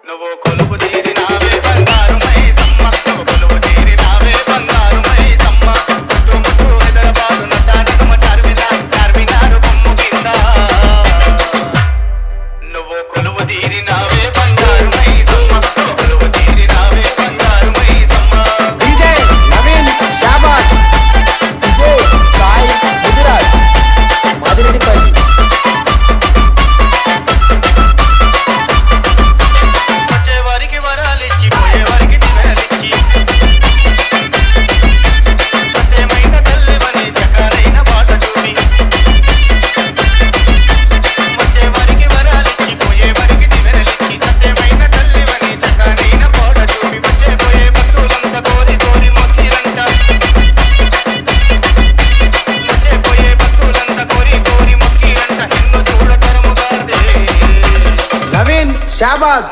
నువ్వు కొలువు తీరినావే బంగారు మైసమ్మ, నువ్వు కొలువు తీరినావే బంగారు మైసమ్మ. ముద్దు ముద్దు హైదరాబాదు నటానడుమ చార్మినారు కొమ్ము కింద. నువ్వు కొలువు తీరినావే బంగారు మైసమ్మ, నువ్వు కొలువు తీరినావే బంగారు మైసమ్మ. డీజే నవీన్ షాబాద్, విజయ్ సాయి ముదిరాజ్ మాదిరెడ్డిపల్లి. వచ్చేవారికి వరాలిచ్చి పోయేవారికి దివెనలిచ్చి, సత్యమైన తల్లివని చక్కనైన బాట చూపి. వచ్చేవారికి వరాలిచ్చి పోయేవారికి దివెనలిచ్చి, సత్యమైన తల్లివని చక్కనైన బాట చూపి. వచ్చేపోయే భక్తులంత కోరి కోరి మొక్కిరంట, వచ్చేపోయే భక్తులంత కోరి కోరి మొక్కిరంట. నిన్ను చూడ తరముగాదే నవీన్ షాబాద్.